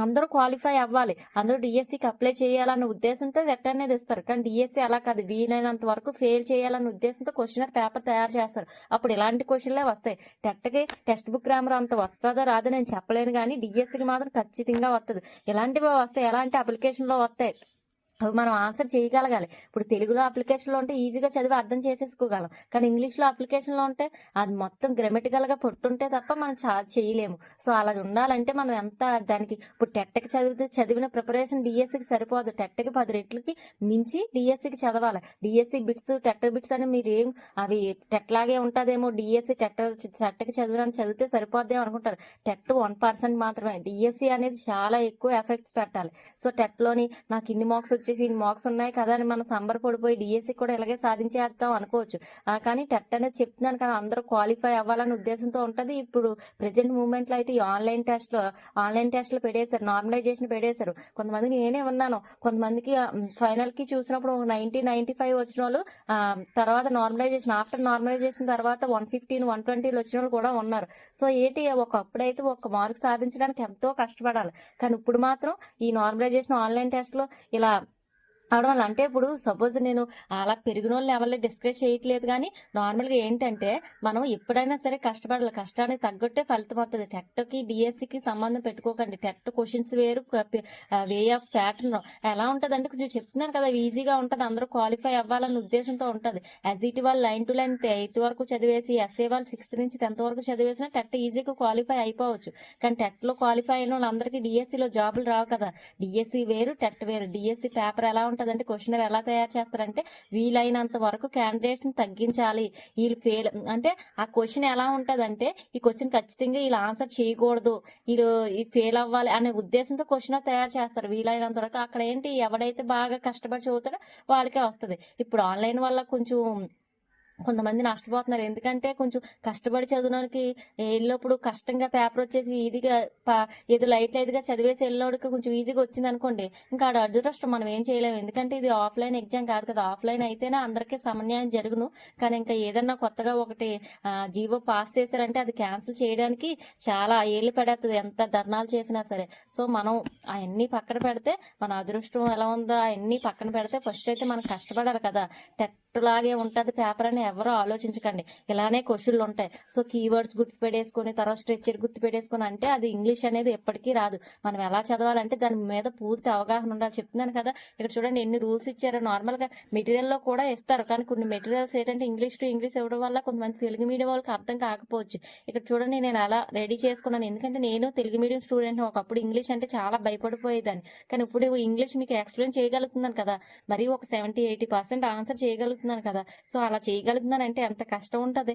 అందరూ క్వాలిఫై అవ్వాలి, అందరూ డిఎస్సికి అప్లై చేయాలన్న ఉద్దేశంతో టెట్ అనేది ఇస్తారు. కానీ డిఎస్సి అలా కాదు, వీలైనంత వరకు ఫెయిల్ చేయాలన్న ఉద్దేశంతో క్వశ్చనర్ పేపర్ తయారు చేస్తారు. అప్పుడు ఇలాంటి క్వశ్చన్లే వస్తాయి. టెట్కి టెక్స్ట్ బుక్ గ్రామర్ అంత వస్తుందో రాదో నేను చెప్పలేను, కానీ డిఎస్సికి మాత్రం ఖచ్చితంగా వస్తుంది. ఇలాంటివి వస్తాయి, ఎలాంటి అప్లికేషన్లో వస్తాయి, అవి మనం ఆన్సర్ చేయగలగాలి. ఇప్పుడు తెలుగులో అప్లికేషన్లో ఉంటే ఈజీగా చదివి అర్థం చేసేసుకోగలం, కానీ ఇంగ్లీష్లో అప్లికేషన్లో ఉంటే అది మొత్తం గ్రామటికల్గా పొట్టుంటే తప్ప మనం చేయలేము. సో అలా ఉండాలంటే మనం ఎంత దానికి ఇప్పుడు టెట్కి చదివిన ప్రిపరేషన్ డిఎస్సికి సరిపోదు, టెట్కి 10 రెట్లకి మించి డిఎస్సికి చదవాలి. డిఎస్సి బిట్స్ టెట్ బిట్స్ అని మీరు ఏం అవి టెట్ లాగే ఉంటుందేమో, డిఎస్సి టెట్కి చదివితే సరిపోద్దేమో అనుకుంటారు. టెట్ 1% మాత్రమే, డిఎస్సి అనేది చాలా ఎక్కువ ఎఫెక్ట్స్ పెట్టాలి. సో టెట్లోని నాకు ఇన్ని మార్క్స్ వచ్చేసి ఇన్ని మార్క్స్ ఉన్నాయి కదా అని మనం సంబరపడిపోయి డిఎస్సి కూడా ఇలాగే సాధించేద్దాం అనుకోవచ్చు. కానీ టెట్ అనేది చెప్తున్నాను కదా, అందరూ క్వాలిఫై అవ్వాలనే ఉద్దేశంతో ఉంటుంది. ఇప్పుడు ప్రెజెంట్ మూమెంట్లో అయితే ఈ ఆన్లైన్ టెస్ట్లు పెడేశారు, నార్మలైజేషన్ పెడేశారు. కొంతమందికి నేనే ఉన్నాను, కొంతమందికి ఫైనల్కి చూసినప్పుడు 90-95 వచ్చిన వాళ్ళు తర్వాత ఆఫ్టర్ నార్మలైజేషన్ తర్వాత 115 120 వచ్చిన వాళ్ళు కూడా ఉన్నారు. సో ఒకప్పుడైతే ఒక మార్క్ సాధించడానికి ఎంతో కష్టపడాలి, కానీ ఇప్పుడు మాత్రం ఈ నార్మలైజేషన్ ఆన్లైన్ టెస్ట్లో ఇలా అవడం వల్ల, అంటే ఇప్పుడు సపోజ్ నేను అలా పెరిగిన వాళ్ళని ఎవరిని డిస్కరేజ్ చేయట్లేదు, కానీ నార్మల్గా ఏంటంటే మనం ఎప్పుడైనా సరే కష్టపడాలి, కష్టానికి తగ్గట్టే ఫలితం వస్తుంది. టెట్కి డిఎస్సికి సంబంధం పెట్టుకోకండి. టెట్ క్వశ్చన్స్ వేరు, వే ఆఫ్ ప్యాటర్న్ ఎలా ఉంటుంది అంటే కొంచెం చెప్తున్నాను కదా, ఈజీగా ఉంటుంది, అందరూ క్వాలిఫై అవ్వాలన్న ఉద్దేశంతో ఉంటుంది. ఎస్ఈటి వాళ్ళు 9 to 8 వరకు చదివేసి, ఎస్ఏ వాళ్ళు 6th నుంచి 10th వరకు చదివేసినా టెట్ ఈజీగా క్వాలిఫై అయిపోవచ్చు. కానీ టెట్లో క్వాలిఫై అయిన వాళ్ళందరికీ డిఎస్సిలో జాబులు రావు కదా. డిఎస్సి వేరు, టెట్ వేరు. డిఎస్సి పేపర్ ఎలా ఉంటుందంటే క్వశ్చనర్ ఎలా తయారు చేస్తారంటే వీలైనంత వరకు క్యాండిడేట్స్ ని తగ్గించాలి. వీళ్ళు ఫెయిల్ అంటే ఆ క్వశ్చన్ ఎలా ఉంటుందంటే ఈ క్వశ్చన్ ఖచ్చితంగా వీళ్ళు ఆన్సర్ చేయకూడదు, వీళ్ళు ఫెయిల్ అవ్వాలి అనే ఉద్దేశంతో క్వశ్చనర్ తయారు చేస్తారు వీలైనంత వరకు. అక్కడ ఏంటి, ఎవడైతే బాగా కష్టపడి చదువుతాడో వాళ్ళకే వస్తుంది. ఇప్పుడు ఆన్లైన్ వల్ల కొంచెం కొంతమంది నష్టపోతున్నారు. ఎందుకంటే కొంచెం కష్టపడి చదివినోళ్ళకి ఎళ్ళినప్పుడు కష్టంగా పేపర్ వచ్చేసి ఈజీగా ఏదో లైట్‌గా చదివేసి ఎళ్ళినోడికి కొంచెం ఈజీగా వచ్చిందనుకోండి, ఇంకా ఆడు అదృష్టం, మనం ఏం చేయలేము. ఎందుకంటే ఇది ఆఫ్‌లైన్ ఎగ్జామ్ కాదు కదా! ఆఫ్‌లైన్ అయితేనే అందరికీ సమన్యాయం జరుగును. కానీ ఇంకా ఏదన్నా కొత్తగా ఒకటి జీవో పాస్ చేశారంటే అది క్యాన్సిల్ చేయడానికి చాలా ఏళ్ళు పడేత్తది, ఎంత ధర్నాలు చేసినా సరే. సో, మనం అయన్నీ పక్కన పెడితే, మన అదృష్టం ఎలా ఉందో అయన్నీ పక్కన పెడితే ఫస్ట్ అయితే మనం కష్టపడాలి కదా! లాగే ఉంటది పేపర్ అని ఎవరూ ఆలోచించకండి. ఇలానే క్వశ్చన్లు ఉంటాయి. సో కీవర్డ్స్ గుర్తుపెట్టేసుకొని తర్వాత స్ట్రక్చర్ గుర్తుపెట్టేసుకొని అంటే అది ఇంగ్లీష్ అనేది ఎప్పటికీ రాదు. మనం ఎలా చదవాలంటే దాని మీద పూర్తి అవగాహన ఉండాలి. చెప్తున్నాను కదా, ఇక్కడ చూడండి ఎన్ని రూల్స్ ఇచ్చారో. నార్మల్గా మెటీరియల్లో కూడా ఇస్తారు, కానీ కొన్ని మెటీరియల్స్ ఏంటంటే ఇంగ్లీష్ టు ఇంగ్లీష్ ఇవ్వడం వల్ల కొంతమంది తెలుగు మీడియం వాళ్ళకి అర్థం కాకపోవచ్చు. ఇక్కడ చూడండి నేను అలా రెడీ చేసుకున్నాను, ఎందుకంటే నేను తెలుగు మీడియం స్టూడెంట్. ఒకప్పుడు ఇంగ్లీష్ అంటే చాలా భయపడిపోయేదాన్ని, కానీ ఇప్పుడు ఇంగ్లీష్ మీకు ఎక్స్ప్లెయిన్ చేయగలుగుతున్నాను కదా, మరి ఒక 70-80% ఆన్సర్ చేయగలుగుతున్నాను కదా. సో అలా చేయగలుగుతున్నానంటే ఎంత కష్టం ఉంటుంది.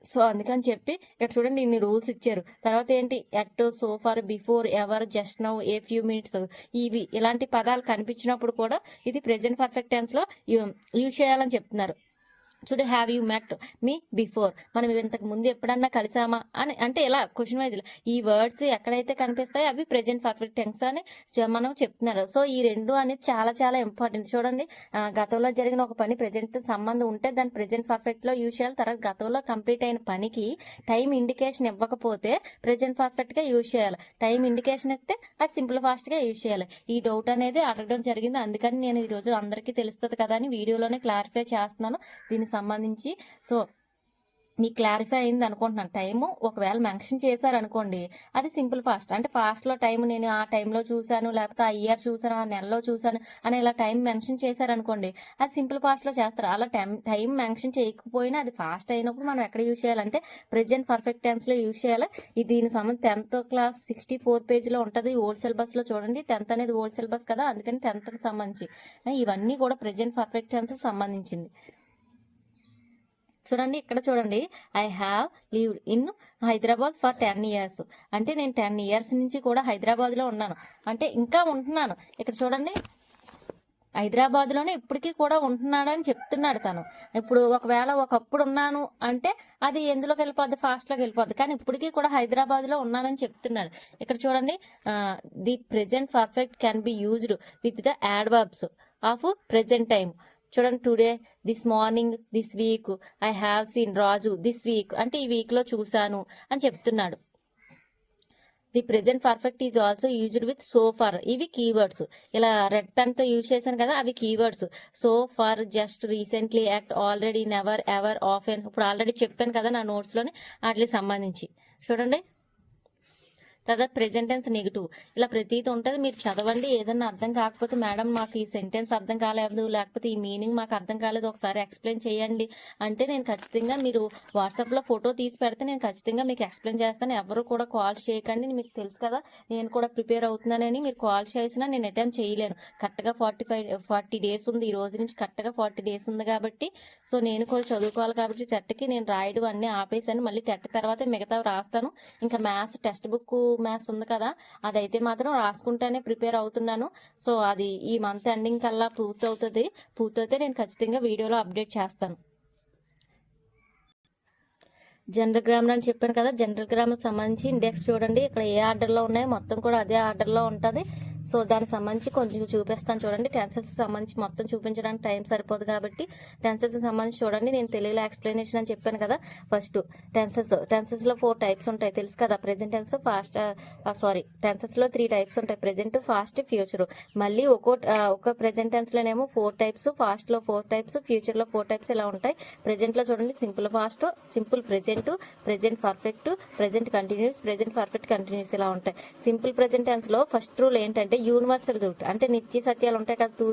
సో అందుకని చెప్పి ఇక్కడ చూడండి ఇన్ని రూల్స్ ఇచ్చారు. తర్వాత ఏంటి, at, so far, before, ever, just now, a few minutes, ఇవి ఇలాంటి పదాలు కనిపించినప్పుడు కూడా ఇది ప్రెజెంట్ పర్ఫెక్ట్ టెన్స్ లో యూజ్ చేయాలని చెప్తున్నారు. Should have you met me before, మనం ఇంతకు ముందు ఎప్పుడన్నా కలిసామా అని అంటే ఇలా క్వశ్చన్ వైజ్ ఈ వర్డ్స్ ఎక్కడైతే కనిపిస్తాయో అవి ప్రెజెంట్ పర్ఫెక్ట్ టెన్స్ అని మనం చెప్తున్నారు. సో ఈ రెండు అనేది చాలా చాలా ఇంపార్టెంట్. చూడండి, గతంలో జరిగిన ఒక పని ప్రెజెంట్ సంబంధం ఉంటే దాన్ని ప్రెజెంట్ పర్ఫెక్ట్ లో యూజ్ చేయాలి. తర్వాత గతంలో కంప్లీట్ అయిన పనికి టైం ఇండికేషన్ ఇవ్వకపోతే ప్రెజెంట్ పర్ఫెక్ట్ గా యూజ్ చేయాలి. టైం ఇండికేషన్ ఇస్తే అది సింపుల్ ఫాస్ట్ గా యూజ్ చేయాలి. ఈ డౌట్ అనేది అడగడం జరిగింది, అందుకని నేను ఈ రోజు అందరికీ తెలుస్తుంది కదా అని వీడియోలోనే క్లారిఫై చేస్తున్నాను దీనికి సంబంధించి. సో మీకు క్లారిఫై అయింది అనుకుంటున్నాను. టైము ఒకవేళ మెన్షన్ చేశారనుకోండి అది సింపుల్ ఫాస్ట్, అంటే ఫాస్ట్లో టైం నేను ఆ టైంలో చూశాను, లేకపోతే ఆ ఇయర్ చూశాను, ఆ నెలలో చూశాను అని ఇలా టైం మెన్షన్ చేశారనుకోండి అది సింపుల్ ఫాస్ట్లో చేస్తారు. అలా టైం మెన్షన్ చేయకపోయినా అది ఫాస్ట్ అయినప్పుడు మనం ఎక్కడ యూజ్ చేయాలంటే ప్రెజెంట్ పర్ఫెక్ట్ టెన్స్లో యూజ్ చేయాలి. ఇది దీని సంబంధించి 10th క్లాస్ 64 పేజీలో ఉంటుంది ఓల్డ్ సిలబస్లో. చూడండి 10th అనేది ఓల్డ్ సిలబస్ కదా, అందుకని 10th సంబంధించి ఇవన్నీ కూడా ప్రెజెంట్ పర్ఫెక్ట్ టెన్స్ సంబంధించింది. చూడండి ఇక్కడ చూడండి, I have lived in Hyderabad for 10 years, అంటే నేను 10 years నుంచి కూడా హైదరాబాద్లో ఉన్నాను, అంటే ఇంకా ఉంటున్నాను. ఇక్కడ చూడండి హైదరాబాద్లోనే ఇప్పటికీ కూడా ఉంటున్నాడు అని చెప్తున్నాడు తను. ఇప్పుడు ఒకవేళ ఒకప్పుడు ఉన్నాను అంటే అది ఎందులోకి వెళ్ళిపోద్ది, ఫాస్ట్లోకి వెళ్ళిపోద్ది, కానీ ఇప్పటికీ కూడా హైదరాబాద్లో ఉన్నానని చెప్తున్నాడు. ఇక్కడ చూడండి, the present perfect can be used with the adverbs of present time. చూడండి, today, this morning, this week, I have seen Raju this week, అంటే ఈ వీక్లో చూశాను అని చెప్తున్నాడు. The present perfect is also used with so far, ఇవి keywords. ఇలా red పెన్తో యూజ్ చేశాను కదా అవి keywords. So far, just, recently, act, already, never, ever, often, ఇప్పుడు ఆల్రెడీ చెప్పాను కదా నా నోట్స్లోని వాటికి సంబంధించి. చూడండి, తర్వాత ప్రెజెంట్ టెన్స్ నెగిటివ్, ఇలా ప్రతీది ఉంటుంది. మీరు చదవండి, ఏదన్నా అర్థం కాకపోతే మేడం మాకు ఈ సెంటెన్స్ అర్థం కాలేదు, లేకపోతే ఈ మీనింగ్ మాకు అర్థం కాలేదు, ఒకసారి ఎక్స్ప్లెయిన్ చేయండి అంటే నేను ఖచ్చితంగా, మీరు వాట్సాప్లో ఫోటో తీసి పెడితే నేను ఖచ్చితంగా మీకు ఎక్స్ప్లెయిన్ చేస్తాను. ఎవరు కూడా కాల్స్ చేయకండి, మీకు తెలుసు కదా నేను కూడా ప్రిపేర్ అవుతున్నానని. మీరు కాల్ చేసినా నేను అటెంప్ట్ చేయలేను. కరెక్ట్గా 40 days ఉంది, ఈ రోజు నుంచి కరెక్ట్గా 40 days ఉంది కాబట్టి. సో నేను కూడా చదువుకోవాలి కాబట్టి టెట్కి నేను రాయడం అన్నీ ఆపేసాను. మళ్ళీ టెట్ తర్వాత మిగతా రాస్తాను. ఇంకా మ్యాథ్స్ టెక్స్ట్ బుక్ మ్యాథ్స్ ఉంది కదా అదైతే మాత్రం రాసుకుంటానే ప్రిపేర్ అవుతున్నాను. సో అది ఈ మంత్ ఎండింగ్ కల్లా పూర్తవుతే నేను ఖచ్చితంగా వీడియోలో అప్డేట్ చేస్తాను. జనరల్ గ్రామర్ అని చెప్పాను కదా, జనరల్ గ్రామర్ సంబంధించి ఇండెక్స్ చూడండి, ఇక్కడ ఏ ఆర్డర్లో ఉన్నాయో మొత్తం కూడా అదే ఆర్డర్లో ఉంటుంది. సో దానికి సంబంధించి కొంచెం చూపిస్తాను చూడండి. టెన్సెస్ సంబంధించి మొత్తం చూపించడానికి టైం సరిపోదు కాబట్టి టెన్సెస్ సంబంధించి చూడండి. నేను తెలుగులో ఎక్స్ప్లెనేషన్ అని చెప్పాను కదా. ఫస్ట్ టెన్సెస్లో 4 types ఉంటాయి తెలుసు కదా. ప్రెజెంట్ టెన్స్, టెన్సెస్లో 3 types ఉంటాయి, ప్రెజెంట్, ఫాస్ట్, ఫ్యూచర్. మళ్ళీ ఒక ప్రెజెంట్ టెన్స్లోనేమో 4 types, ఫాస్ట్లో 4 types, ఫ్యూచర్లో 4 types ఇలా ఉంటాయి. ప్రెజెంట్లో చూడండి simple fast, simple present, present perfect, present continuous, present perfect continuous ఇలా ఉంటాయి. సింపుల్ ప్రెజెంట్ టెన్స్లో ఫస్ట్ రూల్ ఏంటంటే యూనివర్సల్ రూట్, అంటే నిత్య సత్యాలు ఉంటాయి కదా.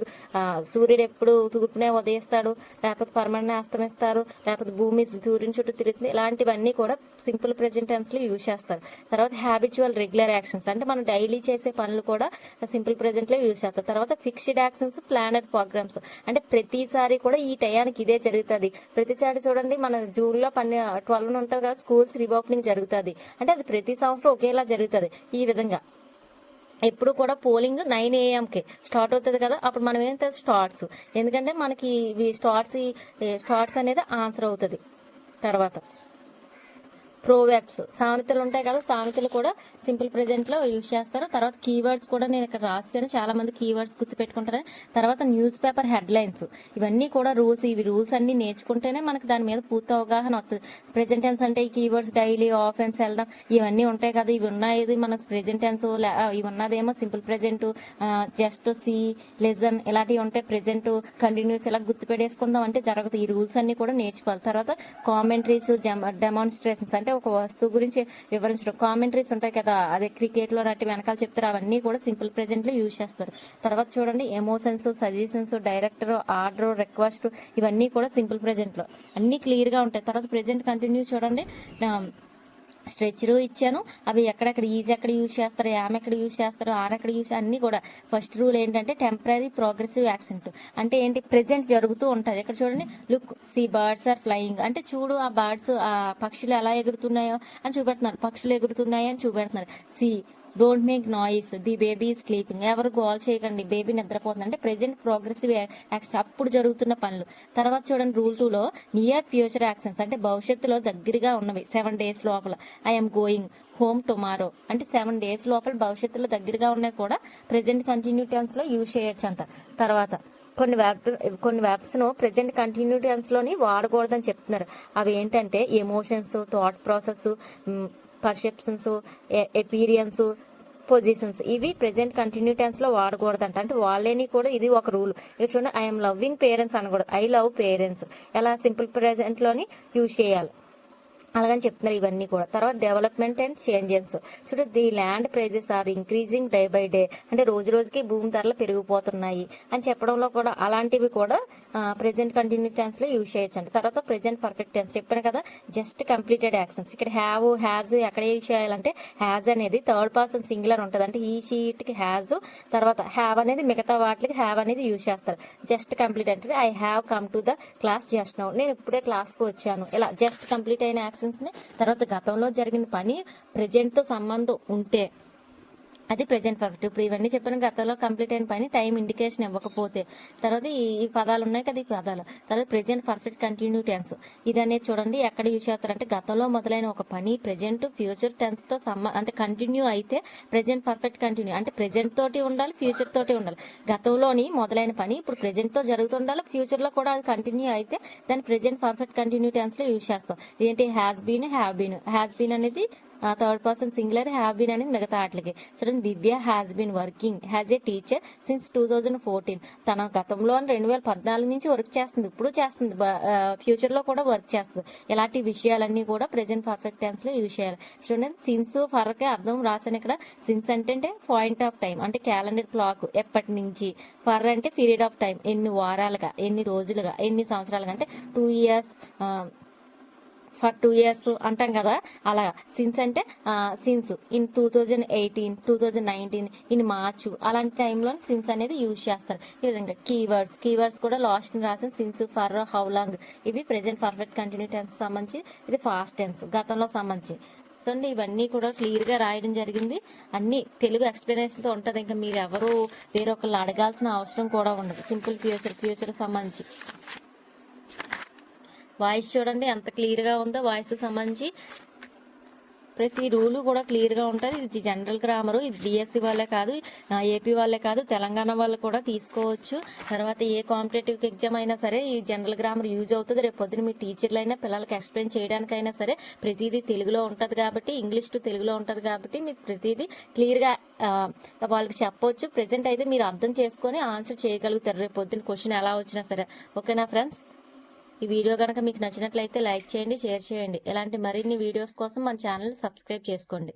సూర్యుడు ఎప్పుడు తూర్పునే ఉదయిస్తాడు, లేకపోతే పరమాన్నే అస్తమిస్తారు, లేకపోతే భూమి సూర్యుని చుట్టూ తిరుగుతుంది, ఇలాంటివన్నీ కూడా సింపుల్ ప్రెజెంట్ టెన్స్లో యూజ్ చేస్తారు. తర్వాత హ్యాబిచువల్ రెగ్యులర్ యాక్షన్స్, అంటే మనం డైలీ చేసే పనులు కూడా సింపుల్ ప్రెజెంట్లో యూజ్ చేస్తారు. తర్వాత ఫిక్స్డ్ యాక్షన్స్, ప్లానెడ్ ప్రోగ్రామ్స్, అంటే ప్రతిసారి కూడా ఈ టయానికి ఇదే జరుగుతుంది. ప్రతిసారి చూడండి మన జూన్లో 12 ఉంటుంది కదా స్కూల్స్ రీఓపెనింగ్ జరుగుతుంది, అంటే అది ప్రతి సంవత్సరం ఒకేలా జరుగుతుంది. ఈ విధంగా ఎప్పుడు కూడా పోలింగ్ 9 AM స్టార్ట్ అవుతుంది కదా, అప్పుడు మనం ఏంటంటే స్టార్ట్స్, ఎందుకంటే మనకి ఇవి స్టార్ట్స్ అనేది ఆన్సర్ అవుతుంది. తర్వాత ప్రోవర్బ్స్, సామెతలు ఉంటాయి కదా, సామెతలు కూడా సింపుల్ ప్రెజెంట్లో యూజ్ చేస్తారు. తర్వాత కీవర్డ్స్ కూడా నేను ఇక్కడ రాసాను, చాలా మంది కీవర్డ్స్ గుర్తుపెట్టుకుంటారు. తర్వాత న్యూస్ పేపర్ హెడ్లైన్స్, ఇవన్నీ కూడా ఇవి రూల్స్ అన్ని నేర్చుకుంటేనే మనకి దాని మీద పూర్తి అవగాహన వస్తుంది. ప్రెజెంట్ టెన్స్ అంటే ఈ కీవర్డ్స్ డైలీ, ఆఫెన్స్, వెళ్ళడం, ఇవన్నీ ఉంటాయి కదా, ఇవి ఉన్నాయి మన ప్రెజెంట్ టెన్స్, ఇవి ఉన్నదేమో simple present, just, see, listen, ఇలాంటివి ఉంటాయి. ప్రెజెంట్ కంటిన్యూస్ ఇలా గుర్తుపెట్టేసుకుందాం అంటే జరగదు. ఈ రూల్స్ అన్ని కూడా నేర్చుకోవాలి. తర్వాత కామెంటరీస్, డెమాన్స్ట్రేషన్స్ అంటే ఒక వస్తువు గురించి వివరించడం, కామెంటరీస్ ఉంటాయి కదా, అదే క్రికెట్లో నట్టి వెనకాల చెప్తారు, అవన్నీ కూడా సింపుల్ ప్రెజెంట్లో యూజ్ చేస్తారు. తర్వాత చూడండి emotions, suggestions, director, order, request, ఇవన్నీ కూడా సింపుల్ ప్రెజెంట్లో అన్నీ క్లియర్గా ఉంటాయి. తర్వాత ప్రెజెంట్ కంటిన్యూ చూడండి, స్ట్రెచరు ఇచ్చాను, అవి ఎక్కడెక్కడ ఈజీ ఎక్కడ యూజ్ చేస్తారు, యామ్ ఎక్కడ యూజ్ చేస్తారు, ఆర్ ఎక్కడ యూజ్, అన్నీ కూడా. ఫస్ట్ రూల్ ఏంటంటే టెంపరీ ప్రోగ్రెసివ్ యాక్సెంట్ అంటే ఏంటి, ప్రెజెంట్ జరుగుతూ ఉంటుంది. ఇక్కడ చూడండి, look see birds are flying అంటే చూడు ఆ బర్డ్స్, ఆ పక్షులు ఎలా ఎగురుతున్నాయో అని చూపెడుతున్నారు, పక్షులు ఎగురుతున్నాయి అని చూపెడుతున్నారు. See don't make noise, the baby is sleeping, ఎవరు గోల్ చేయకండి, బేబీ నిద్రపోతుంది అంటే ప్రెజెంట్ ప్రోగ్రెసివ్ యాక్షన్, అప్పుడు జరుగుతున్న పనులు. తర్వాత చూడండి రూల్ 2లో నియర్ ఫ్యూచర్ యాక్షన్స్ అంటే భవిష్యత్తులో దగ్గరగా ఉన్నవి, 7 days లోపల. ఐఎమ్ గోయింగ్ హోమ్ టుమారో అంటే 7 days లోపల భవిష్యత్తులో దగ్గరగా ఉన్నాయి కూడా ప్రెజెంట్ కంటిన్యూ టెన్స్లో యూజ్ చేయొచ్చు అంట. తర్వాత కొన్ని వెబ్స్ను ప్రెజెంట్ కంటిన్యూ టెన్స్లోని వాడకూడదని చెప్తున్నారు. అవి ఏంటంటే emotions, thought process, perceptions, experiences, positions, ఇవి ప్రెజెంట్ కంటిన్యూ టెన్స్లో వాడకూడదంట. అంటే వాళ్ళని కూడా ఇది ఒక రూల్. ఇక్కడ చూడండి, ఐఎమ్ లవ్వింగ్ పేరెంట్స్ అనకూడదు, ఐ లవ్ పేరెంట్స్, ఎలా సింపుల్ ప్రెజెంట్లోని యూజ్ చేయాలి అలాగని చెప్తున్నారు ఇవన్నీ కూడా. తర్వాత డెవలప్మెంట్ అండ్ చేంజెస్, చూడు the land prices are increasing day by day అంటే రోజు రోజుకి భూమి ధరలు పెరిగిపోతున్నాయి అని చెప్పడంలో కూడా అలాంటివి కూడా ప్రెజెంట్ కంటిన్యూ టెన్స్లో యూజ్ చేయొచ్చు అండి. తర్వాత ప్రెజెంట్ పర్ఫెక్ట్ టెన్స్ చెప్పాను కదా, జస్ట్ కంప్లీటెడ్ యాక్షన్స్. ఇక్కడ హ్యావ్, హ్యాజ్ ఎక్కడ యూజ్ చేయాలంటే హ్యాజ్ అనేది థర్డ్ పర్సన్ సింగులర్ ఉంటుంది, అంటే ఈ షీట్కి హ్యాజ్, తర్వాత హ్యావ్ అనేది మిగతా వాటికి హ్యావ్ అనేది యూజ్ చేస్తారు. జస్ట్ కంప్లీట్ అంటే I have come to the class just now, నేను ఇప్పుడే క్లాస్కి వచ్చాను, ఇలా జస్ట్ కంప్లీట్ అయిన యాక్షన్. తర్వాత గతంలో జరిగిన పని ప్రెజెంట్తో సంబంధం ఉంటే అది ప్రెజెంట్ పర్ఫెక్ట్. ఇప్పుడు ఇవన్నీ చెప్పిన గతంలో కంప్లీట్ అయిన పని టైం ఇండికేషన్ ఇవ్వకపోతే. తర్వాత ఈ పదాలు ఉన్నాయి కదా, ఈ పదాలు. తర్వాత ప్రెజెంట్ పర్ఫెక్ట్ కంటిన్యూ టెన్స్, ఇది అనేది చూడండి ఎక్కడ యూజ్ చేస్తారంటే గతంలో మొదలైన ఒక పని ప్రెజెంట్ ఫ్యూచర్ టెన్స్తో అంటే కంటిన్యూ అయితే ప్రెజెంట్ పర్ఫెక్ట్ కంటిన్యూ అంటే ప్రెజెంట్ తోటి ఉండాలి, ఫ్యూచర్ తోటి ఉండాలి. గతంలోని మొదలైన పని ఇప్పుడు ప్రెజెంట్తో జరుగుతుండాలి, ఫ్యూచర్లో కూడా అది కంటిన్యూ అయితే దాన్ని ప్రెజెంట్ పర్ఫెక్ట్ కంటిన్యూ టెన్స్లో యూజ్ చేస్తాం. ఇదేంటి హ్యాస్ బీన్, హ్యాస్ బీన్ అనేది third person singular, have been అనేది మిగతా వాటికి. చూడండి, Divya has been working as a teacher since 2014, తన గతంలో 2014 నుంచి వర్క్ చేస్తుంది, ఇప్పుడు చేస్తుంది, ఫ్యూచర్లో కూడా వర్క్ చేస్తుంది. ఇలాంటి విషయాలన్నీ కూడా ప్రెజెంట్ పర్ఫెక్ట్ టెన్స్లో యూజ్ చేయాలి. చూడండి, సిన్స్ ఫర్కే అర్థం రాశాను ఇక్కడ. సిన్స్ అంటే పాయింట్ ఆఫ్ టైం అంటే క్యాలెండర్ క్లాక్, ఎప్పటి నుంచి. ఫర్ అంటే పీరియడ్ ఆఫ్ టైం, ఎన్ని వారాలుగా, ఎన్ని రోజులుగా, ఎన్ని సంవత్సరాలుగా, అంటే 2 years, ఫర్ 2 years అంటాం కదా, అలా. సిన్స్ అంటే సిన్స్ ఇన్ 2018, 2019, ఇన్ మార్చ్, అలాంటి టైంలో సిన్స్ అనేది యూజ్ చేస్తారు. ఈ విధంగా కీవర్డ్స్ కూడా లాస్ట్ రాసిన సిన్స్, ఫర్, హౌ లాంగ్, ఇవి ప్రెజెంట్ పర్ఫెక్ట్ కంటిన్యూ టెన్స్ సంబంధించి, ఇది ఫాస్ట్ టెన్స్ గతంలో సంబంధించి. సో అండి, ఇవన్నీ కూడా క్లియర్గా రాయడం జరిగింది. అన్నీ తెలుగు ఎక్స్ప్లెనేషన్తో ఉంటుంది, ఇంకా మీరు ఎవరు వేరొకళ్ళు అడగాల్సిన అవసరం కూడా ఉండదు. సింపుల్ ఫ్యూచర్ సంబంధించి వాయిస్ చూడండి ఎంత క్లియర్గా ఉందో, వాయిస్తో సంబంధించి ప్రతి రూలు కూడా క్లియర్గా ఉంటుంది. ఇది జనరల్ గ్రామరు, ఇది డిఎస్సి వాళ్ళే కాదు, ఏపీ వాళ్ళే కాదు, తెలంగాణ వాళ్ళు కూడా తీసుకోవచ్చు. తర్వాత ఏ కాంపిటేటివ్ ఎగ్జామ్ అయినా సరే ఈ జనరల్ గ్రామర్ యూజ్ అవుతుంది. రేపు పొద్దున మీ టీచర్లైనా పిల్లలకి ఎక్స్ప్లెయిన్ చేయడానికైనా సరే ప్రతిదీ తెలుగులో ఉంటుంది కాబట్టి, ఇంగ్లీష్ టు తెలుగులో ఉంటుంది కాబట్టి మీకు ప్రతిదీ క్లియర్గా వాళ్ళకి చెప్పవచ్చు. ప్రజెంట్ అయితే మీరు అర్థం చేసుకొని ఆన్సర్ చేయగలుగుతారు రేపు పొద్దున క్వశ్చన్ ఎలా వచ్చినా సరే. ఓకేనా ఫ్రెండ్స్? ఈ వీడియో కనుక మీకు నచ్చినట్లయితే లైక్ చేయండి, షేర్ చేయండి. ఇలాంటి మరిన్ని వీడియోస్ కోసం మన ఛానల్ సబ్స్క్రైబ్ చేసుకోండి.